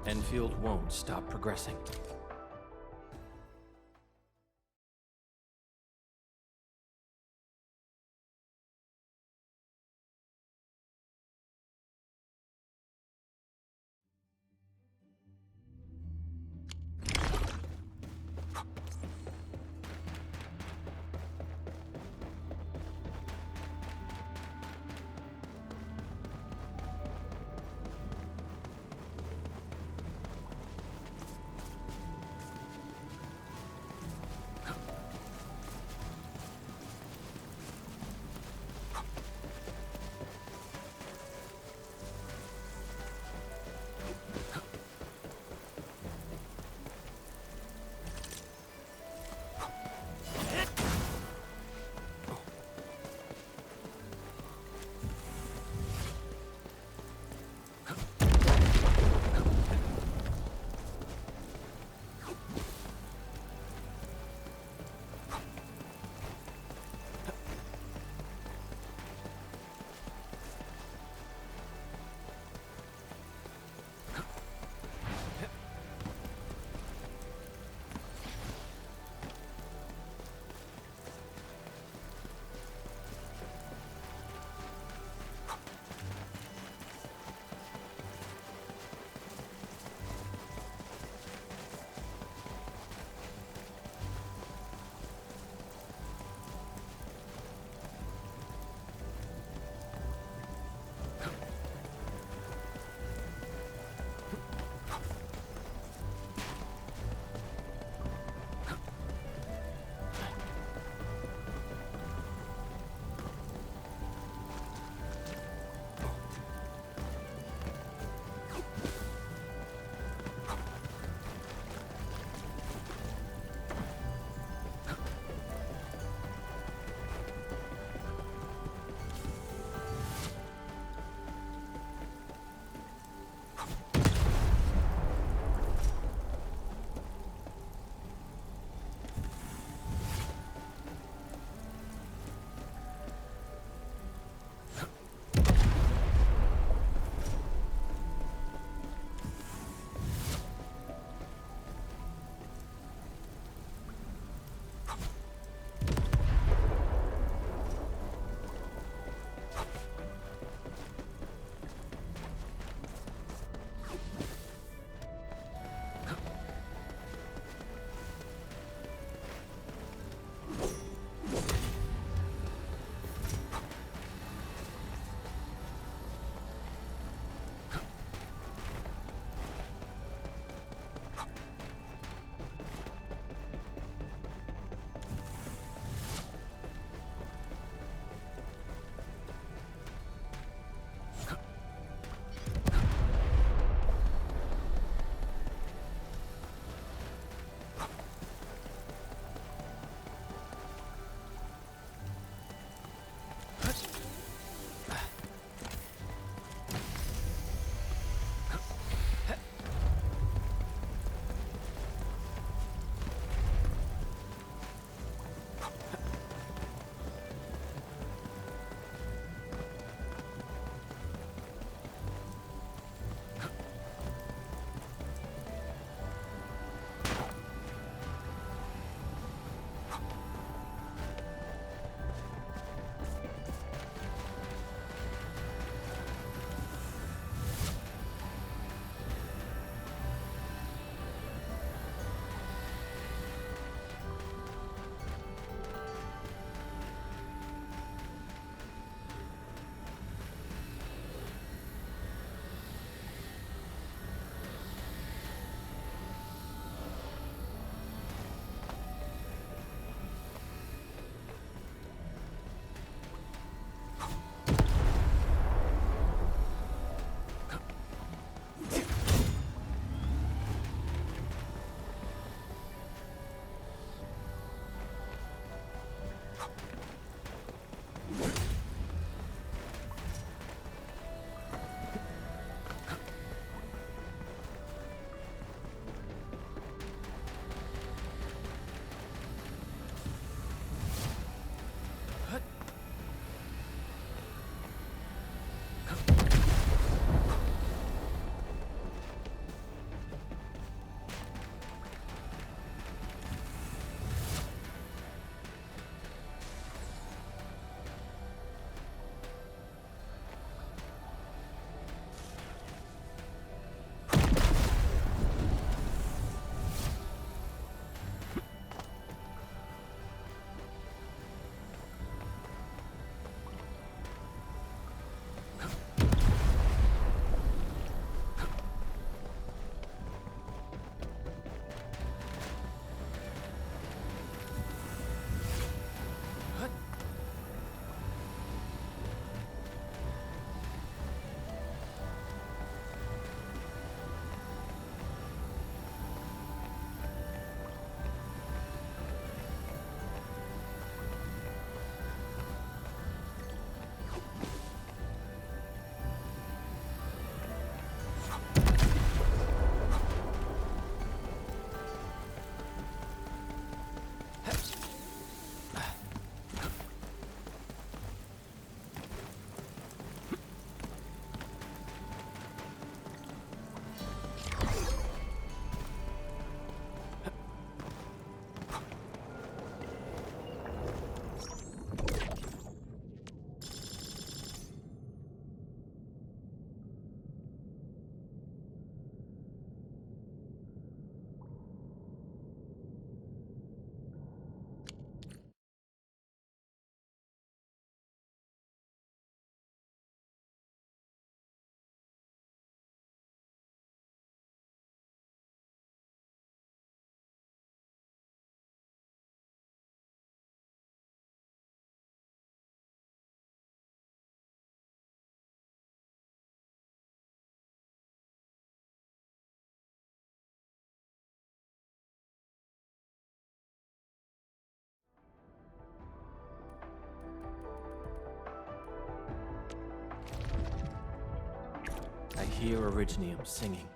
Enfield won't stop progressing. hear Originium singing.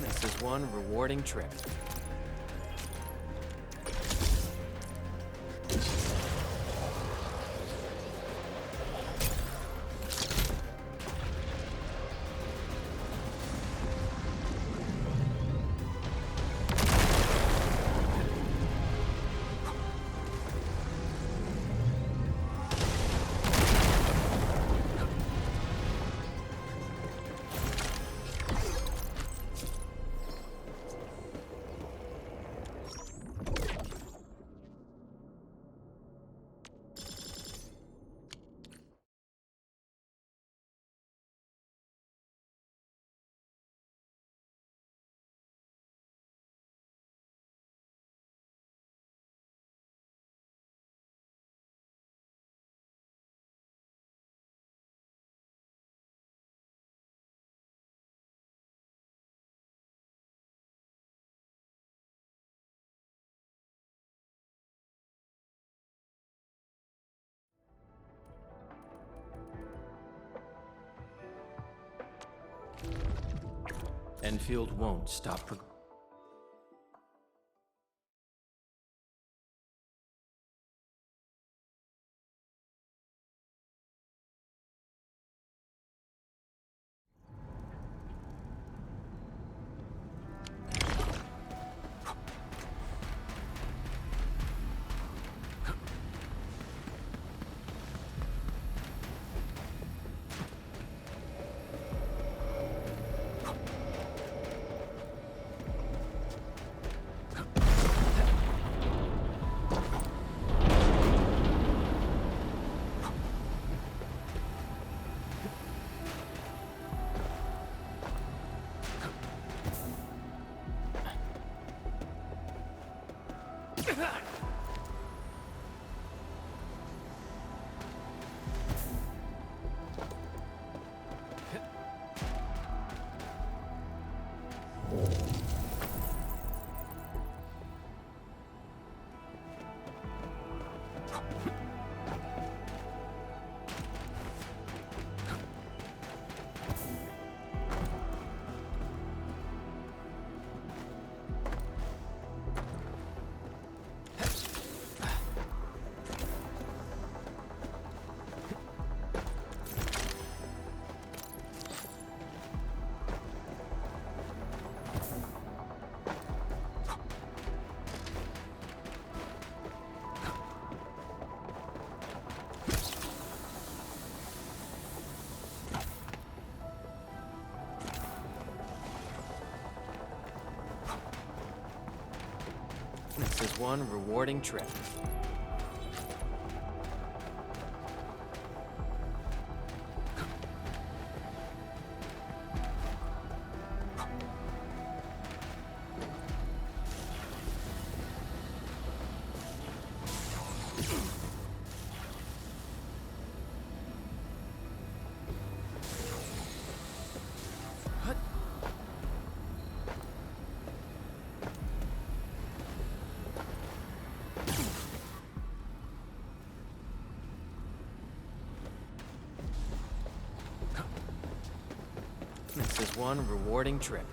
This is one rewarding trip. Endfield won't stop progressing. This is one rewarding trip. one rewarding trip.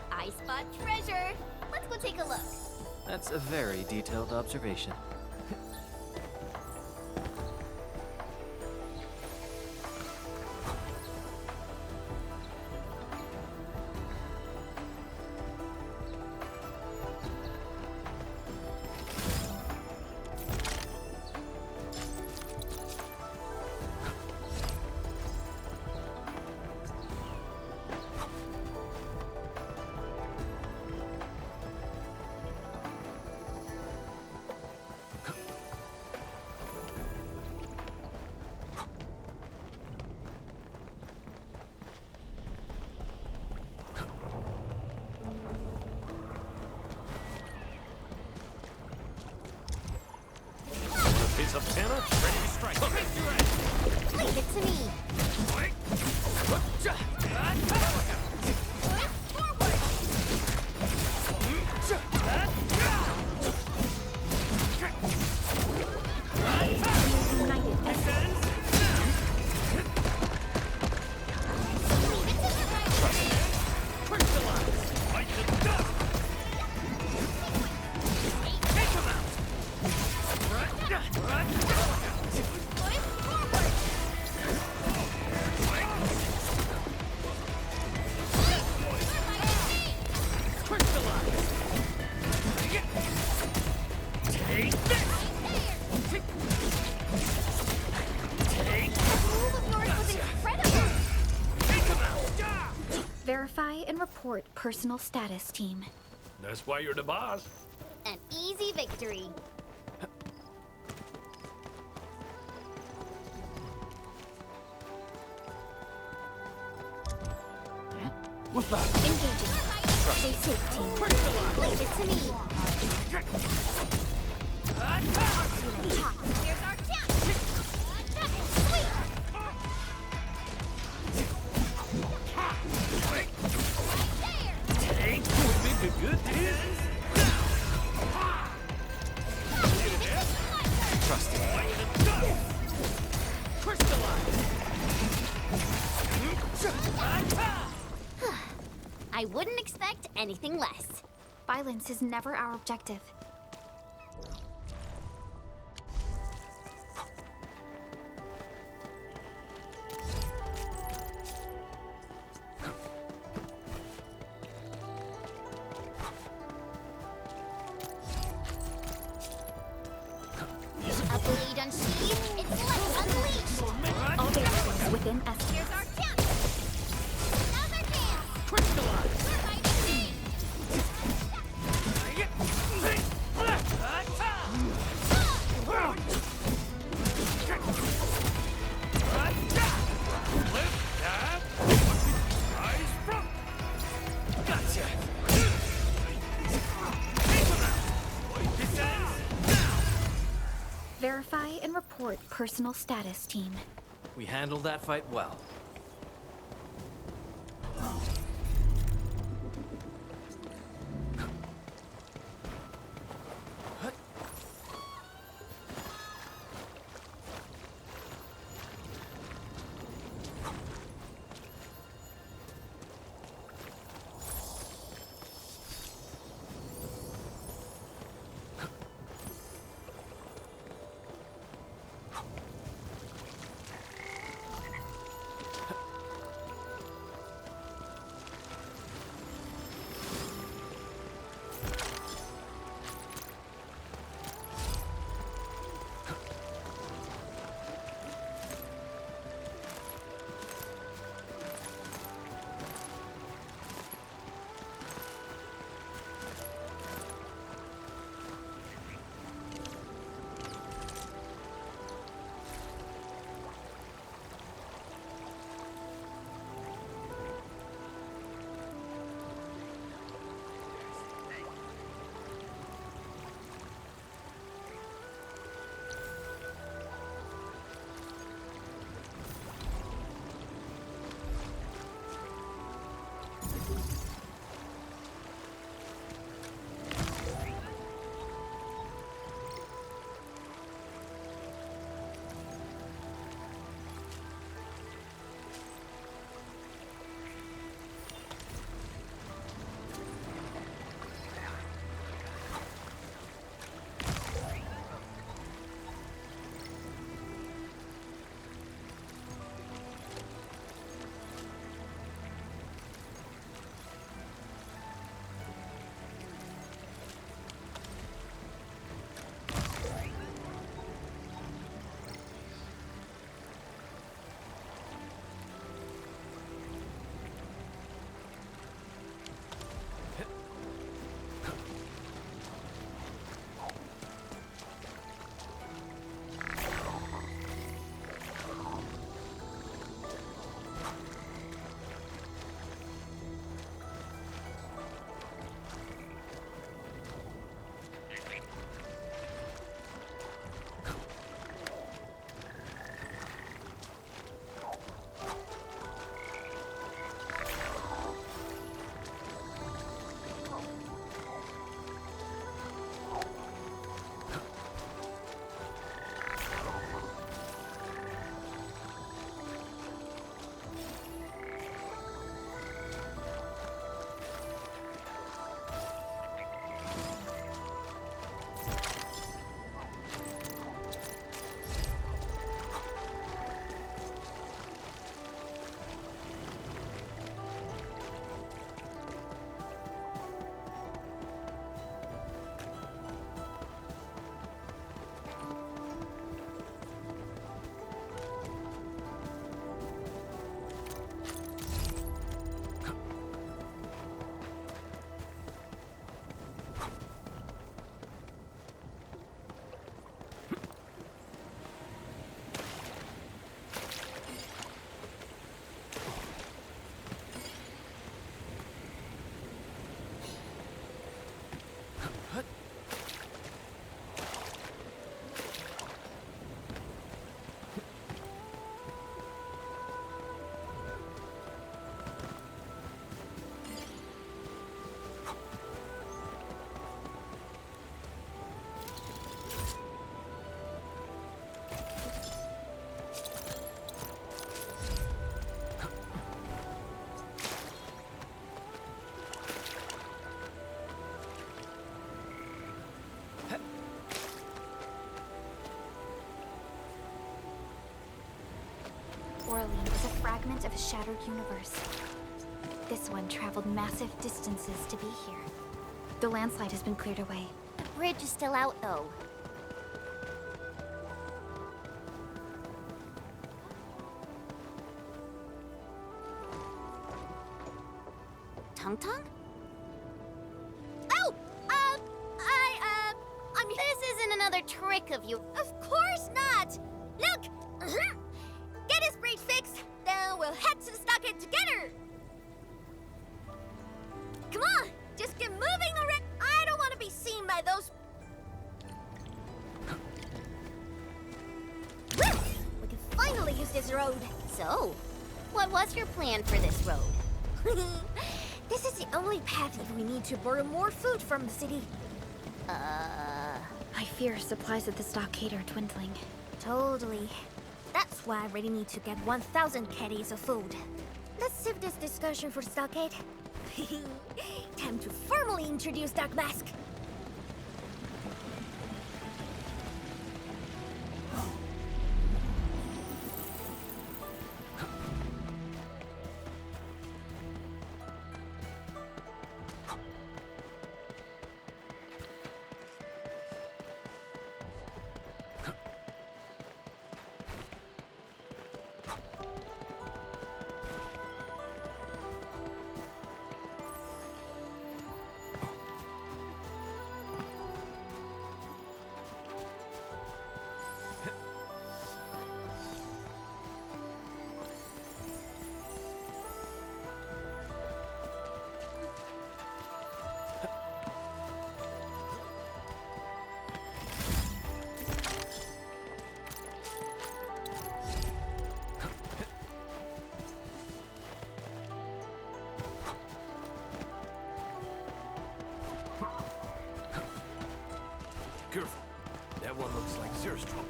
I spot treasure. Let's go take a look. That's a very detailed observation. Piece of Tana, ready to strike. Leave it to me. Verify and report personal status, team. That's why you're the boss. An easy victory. What's that? Engaging. Stay safe, team. Leave it to me. Here's our chance. Sweet. Good deal. Trust it. I wouldn't expect anything less. Violence is never our objective. A blade unsheathed, it's left unleashed. All reactions within S. Here's our chance. Now's our chance. We're fighting. report personal status, team. We handled that fight well. Orlean is a fragment of a shattered universe. This one traveled massive distances to be here. The landslide has been cleared away. The bridge is still out, though. Tung Tung? Oh! This isn't another trick of you. Of course not! Look! Get his bridge fixed, then we'll head to the stockade together! Come on! Just get moving already! I don't want to be seen by those... road. So, what was your plan for this road? This is the only path if we need to borrow more food from the city. I fear supplies at the stockade are dwindling. Totally. That's why I really need to get 1,000 caddies of food. Let's save this discussion for stockade. Time to formally introduce Dark Mask. Careful. That one looks like serious trouble.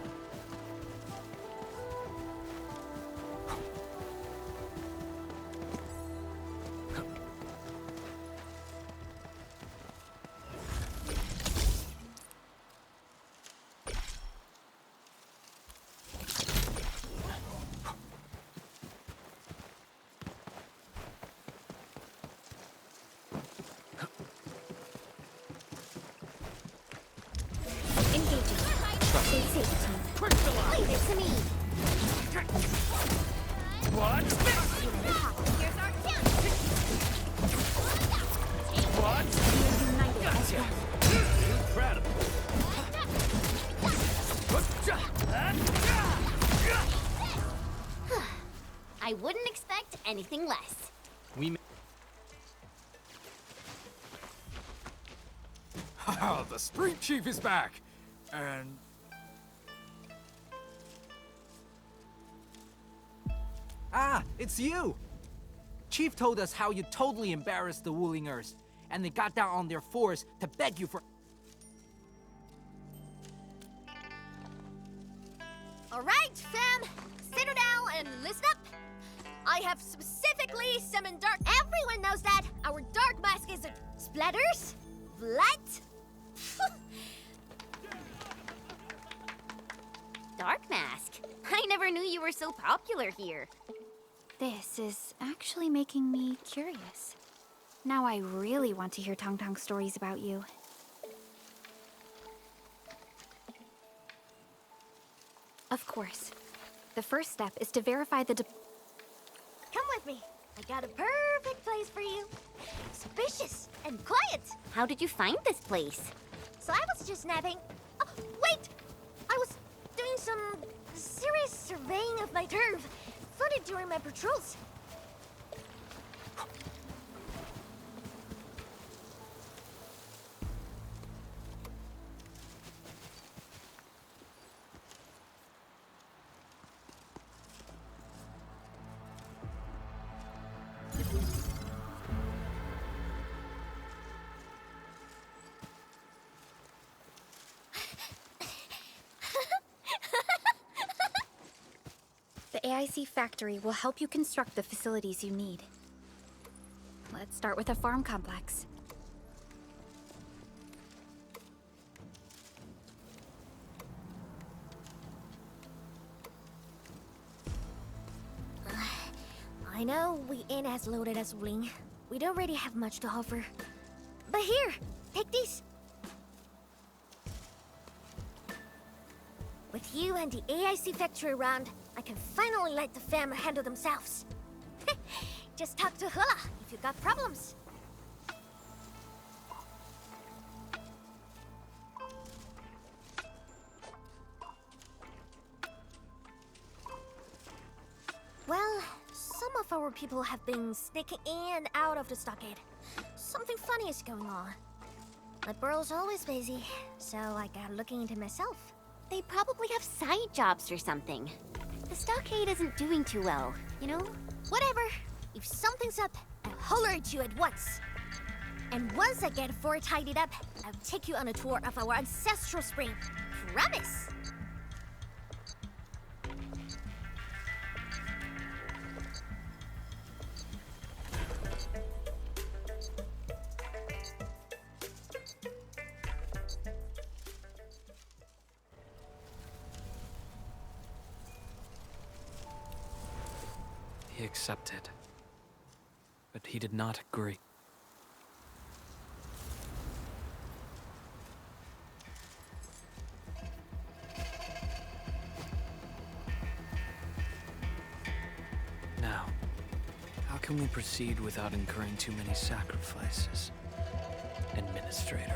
Stay safe, team. Leave it to me. What? Here's our chance. What? United as one. Incredible. I wouldn't expect anything less. We Haha, the street chief is back! And... Ah, it's you! Chief told us how you totally embarrassed the Woolingers, and they got down on their fours to beg you for... All right, fam. Settle down and listen up. I have specifically summoned Dark. Everyone knows that our Dark Mask is a splatters, Vlad. Dark Mask. I never knew you were so popular here. This is actually making me curious. Now I really want to hear Tong Tong stories about you. Of course. The first step is to verify the Come with me. I got a perfect place for you. Spacious and quiet. How did you find this place? So I was just napping. Oh, wait! I was doing some serious surveying of my turf. Flooded during my patrols. The AIC factory will help you construct the facilities you need. Let's start with a farm complex. I know we ain't as loaded as Wling. We don't really have much to offer. But here, take these. With you and the AIC factory around, I can finally let the fam handle themselves. Just talk to Hula if you got problems. Well, some of our people have been sneaking in and out of the stockade. Something funny is going on. My burrow's always busy, so I got looking into myself. They probably have side jobs or something. The stockade isn't doing too well, you know? Whatever. If something's up, I'll holler at you at once. And once I get fort tidied up, I'll take you on a tour of our ancestral spring. Promise! He accepted. But he did not agree. Now, how can we proceed without incurring too many sacrifices? Administrator.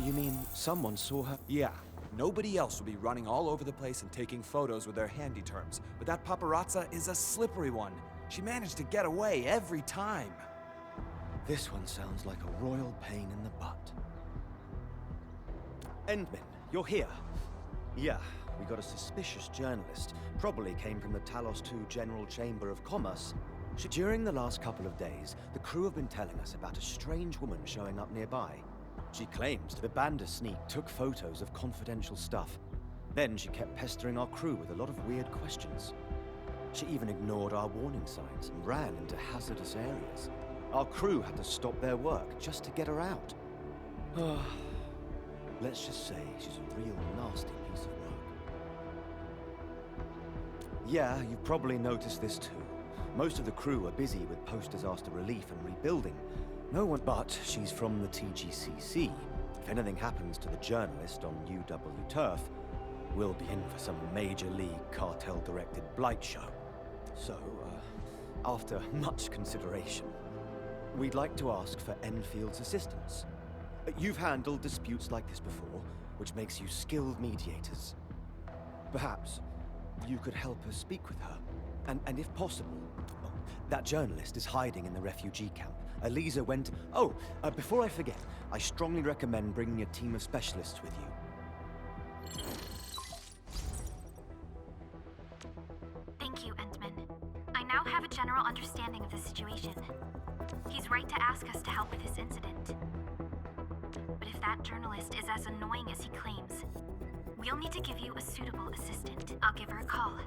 You mean someone saw her? Yeah. Nobody else will be running all over the place and taking photos with their handy terms. But that paparazza is a slippery one. She managed to get away every time. This one sounds like a royal pain in the butt. Endman, you're here. Yeah, we got a suspicious journalist. Probably came from the Talos II General Chamber of Commerce. During the last couple of days, the crew have been telling us about a strange woman showing up nearby. She claims the Bandersneak took photos of confidential stuff. Then she kept pestering our crew with a lot of weird questions. She even ignored our warning signs and ran into hazardous areas. Our crew had to stop their work just to get her out. Let's just say she's a real nasty piece of work. Yeah, you've probably noticed this too. Most of the crew are busy with post-disaster relief and rebuilding, No one but she's from the TGCC. If anything happens to the journalist on UW turf, we'll be in for some major league cartel-directed blight show. So, after much consideration, we'd like to ask for Enfield's assistance. You've handled disputes like this before, which makes you skilled mediators. Perhaps you could help us speak with her. And if possible, that journalist is hiding in the refugee camp. Elisa went... Oh, before I forget, I strongly recommend bringing a team of specialists with you. Thank you, Endman. I now have a general understanding of the situation. He's right to ask us to help with this incident. But if that journalist is as annoying as he claims, we'll need to give you a suitable assistant. I'll give her a call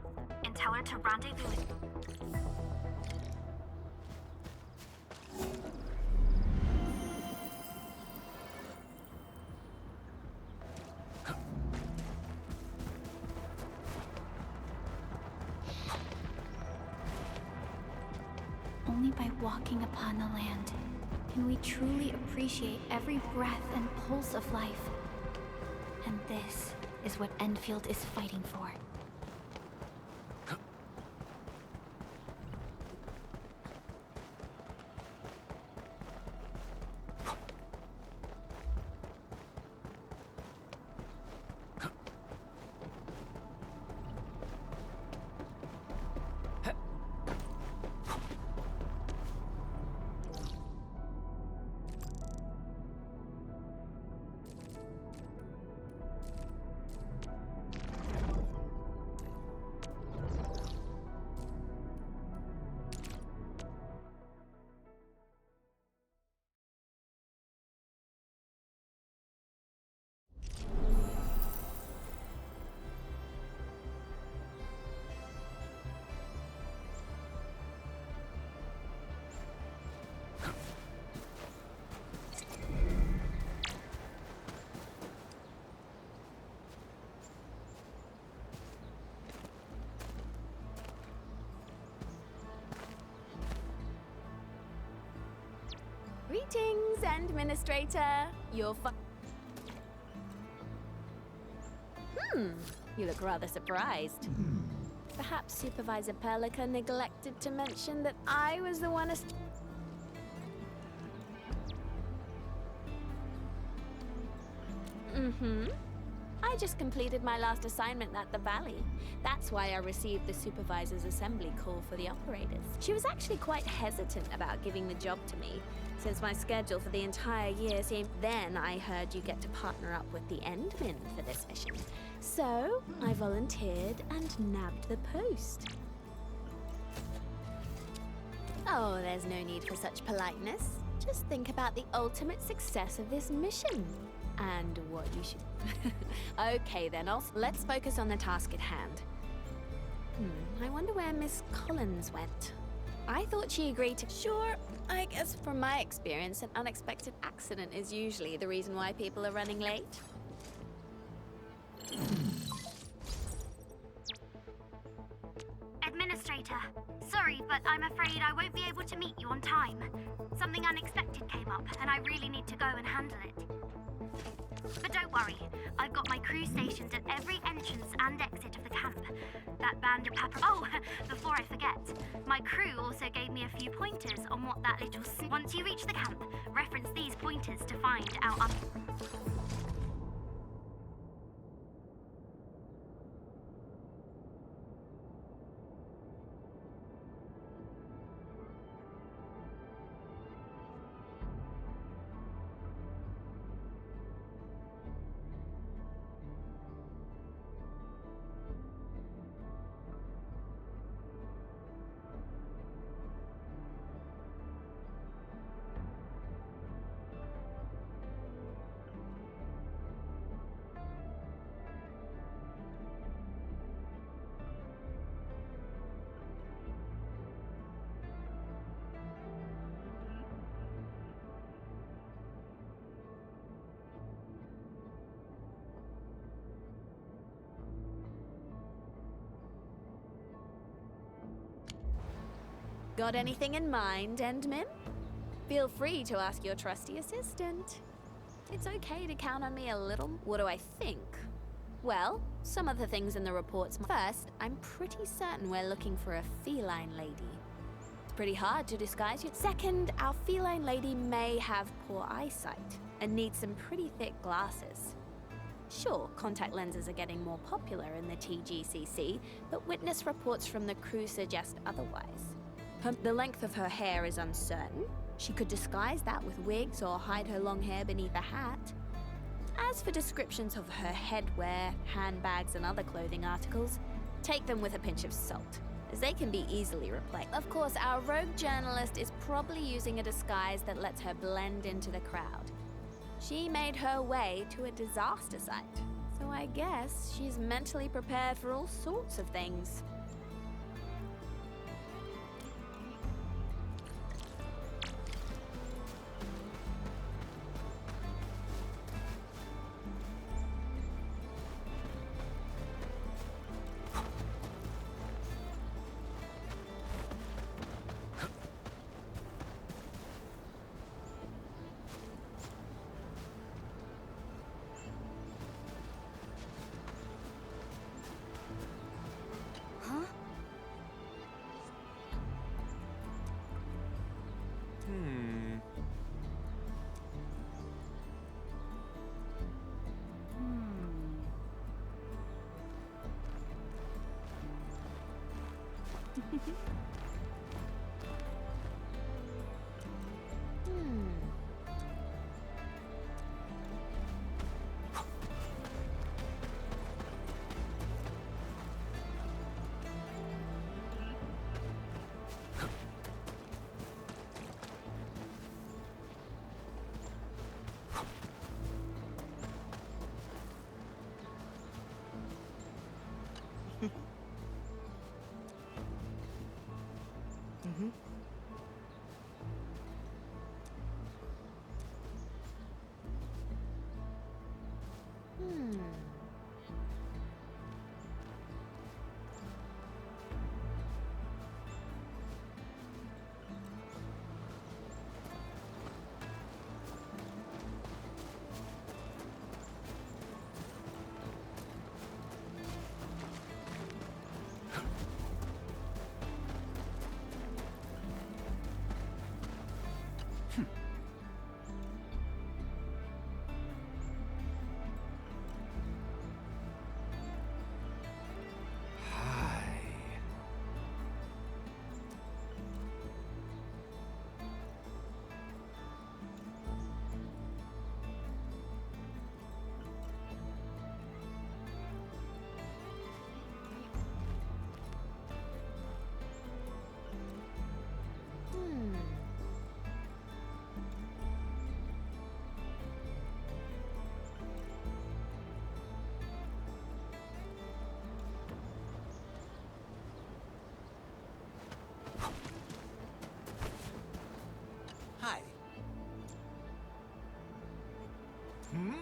and tell her to rendezvous with... Only by walking upon the land can we truly appreciate every breath and pulse of life. And this is what Endfield is fighting for. Greetings, Administrator. You're you look rather surprised. Perhaps Supervisor Perlica neglected to mention that I was the one I just completed my last assignment at the Valley. That's why I received the Supervisor's Assembly call for the operators. She was actually quite hesitant about giving the job to me, since my schedule for the entire year seemed... Then I heard you get to partner up with the Endmen for this mission. So, I volunteered and nabbed the post. Oh, there's no need for such politeness. Just think about the ultimate success of this mission. And what you should... Okay then, let's focus on the task at hand. I wonder where Miss Collins went. I thought she agreed to... Sure, I guess from my experience, an unexpected accident is usually the reason why people are running late. Administrator, sorry, but I'm afraid I won't be able to meet you on time. Something unexpected came up, and I really need to go and handle it. But don't worry, I've got my crew stationed at every entrance and exit of the camp. That band of Oh, before I forget, my crew also gave me a few pointers on what that little... Once you reach the camp, reference these pointers to find our... Got anything in mind, Endman? Feel free to ask your trusty assistant. It's okay to count on me a little. What do I think? Well, some of the things in the reports. First, I'm pretty certain we're looking for a feline lady. It's pretty hard to disguise you. Second, our feline lady may have poor eyesight and needs some pretty thick glasses. Sure, contact lenses are getting more popular in the TGCC, but witness reports from the crew suggest otherwise. The length of her hair is uncertain. She could disguise that with wigs or hide her long hair beneath a hat. As for descriptions of her headwear, handbags, and other clothing articles, take them with a pinch of salt, as they can be easily replaced. Of course, our rogue journalist is probably using a disguise that lets her blend into the crowd. She made her way to a disaster site, so I guess she's mentally prepared for all sorts of things. Hi. Hmm?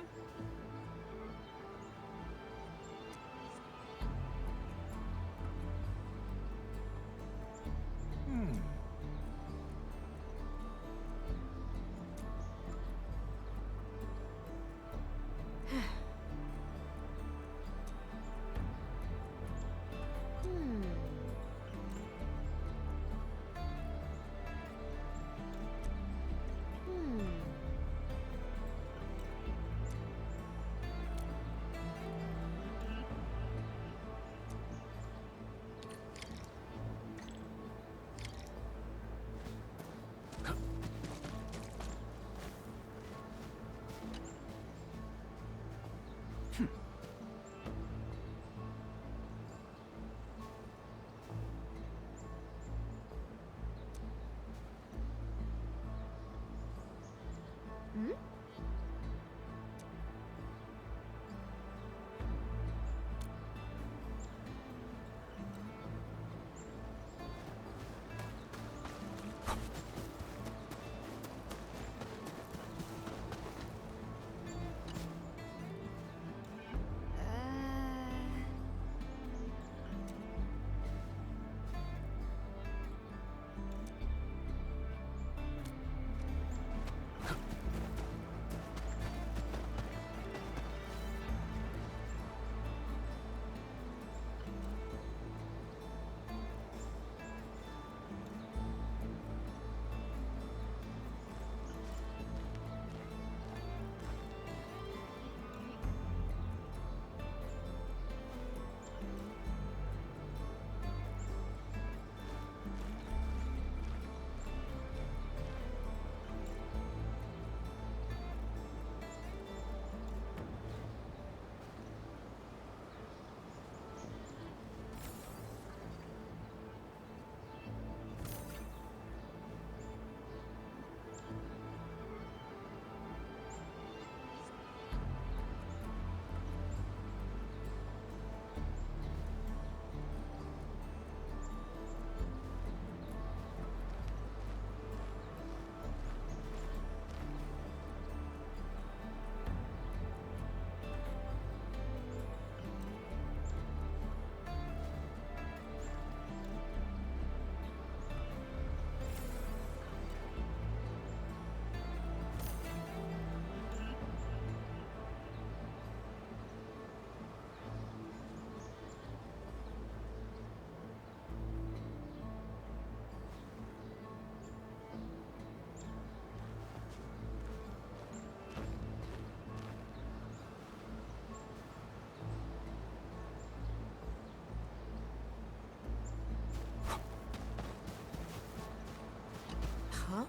Huh?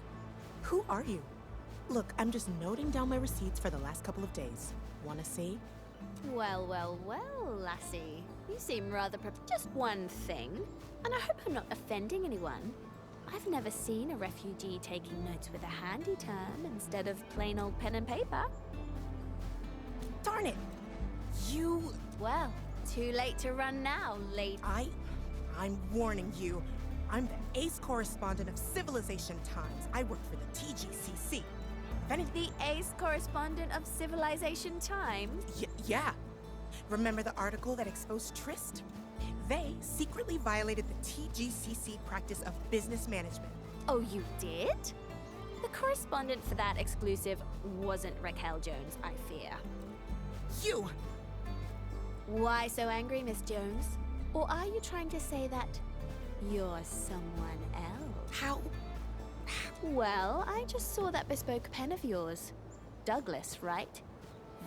Who are you? Look, I'm just noting down my receipts for the last couple of days. Wanna see? Well, well, well, lassie. You seem rather just one thing, and I hope I'm not offending anyone. I've never seen a refugee taking notes with a handy term instead of plain old pen and paper. Darn it! You... Well, too late to run now, lady. I'm warning you. I'm the ace correspondent of Civilization Times. I work for the TGCC. If any... The ace correspondent of Civilization Times? Yeah. Remember the article that exposed Trist? They secretly violated the TGCC practice of business management. Oh, you did? The correspondent for that exclusive wasn't Raquel Jones, I fear. You! Why so angry, Miss Jones? Or are you trying to say that you're someone else? How? Well, I just saw that bespoke pen of yours. Douglas, right?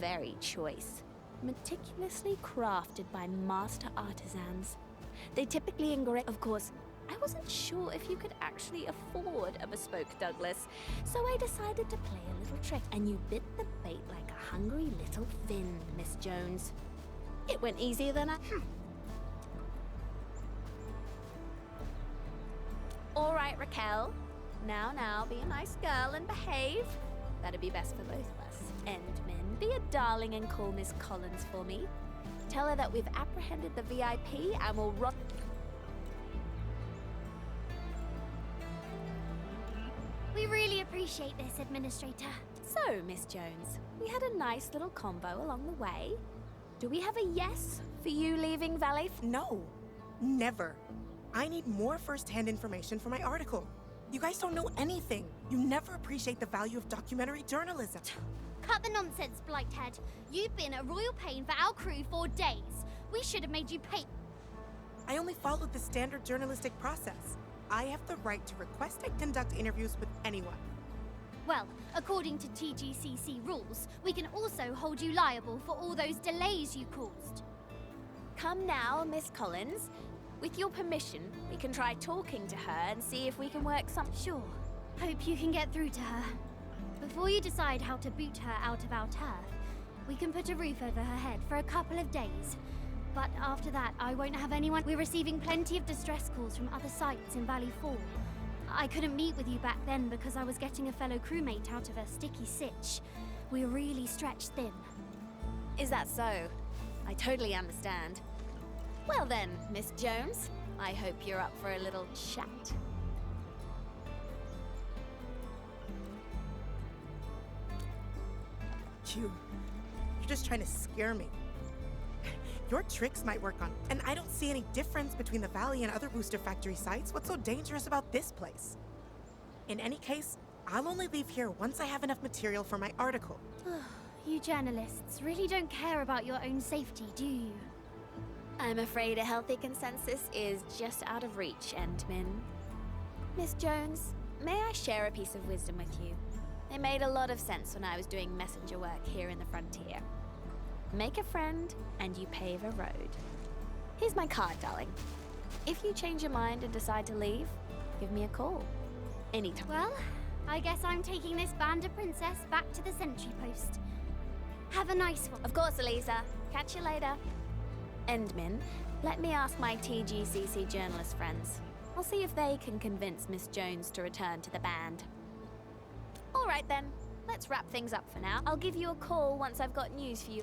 Very choice. Meticulously crafted by master artisans. They typically engrave... Of course, I wasn't sure if you could actually afford a bespoke Douglas, so I decided to play a little trick, and you bit the bait like a hungry little fin, Miss Jones. It went easier than I... All right, Raquel. Now, be a nice girl and behave. That'd be best for both of us. Endman, be a darling and call Miss Collins for me. Tell her that we've apprehended the VIP and we'll run... We really appreciate this, Administrator. So, Miss Jones, we had a nice little convo along the way. Do we have a yes for you leaving Valley? No. Never. I need more first-hand information for my article. You guys don't know anything. You never appreciate the value of documentary journalism. Cut the nonsense, Blighthead. You've been a royal pain for our crew for days. We should have made you pay. I only followed the standard journalistic process. I have the right to request and conduct interviews with anyone. Well, according to TGCC rules, we can also hold you liable for all those delays you caused. Come now, Miss Collins. With your permission, we can try talking to her and see if we can work some... Sure. Hope you can get through to her. Before you decide how to boot her out of our turf, we can put a roof over her head for a couple of days. But after that, I won't have anyone... We're receiving plenty of distress calls from other sites in Valley 4. I couldn't meet with you back then because I was getting a fellow crewmate out of a sticky sitch. We're really stretched thin. Is that so? I totally understand. Well then, Miss Jones, I hope you're up for a little chat. You're just trying to scare me. Your tricks might work on, and I don't see any difference between the Valley and other booster factory sites. What's so dangerous about this place? In any case, I'll only leave here once I have enough material for my article. You journalists really don't care about your own safety, do you? I'm afraid a healthy consensus is just out of reach, Endman. Miss Jones, may I share a piece of wisdom with you? It made a lot of sense when I was doing messenger work here in the frontier. Make a friend, and you pave a road. Here's my card, darling. If you change your mind and decide to leave, give me a call. Anytime. Well, I guess I'm taking this Banda Princess back to the sentry post. Have a nice one. Of course, Elisa. Catch you later. Endman, let me ask my TGCC journalist friends. I'll see if they can convince Miss Jones to return to the band. All right then, let's wrap things up for now. I'll give you a call once I've got news for you.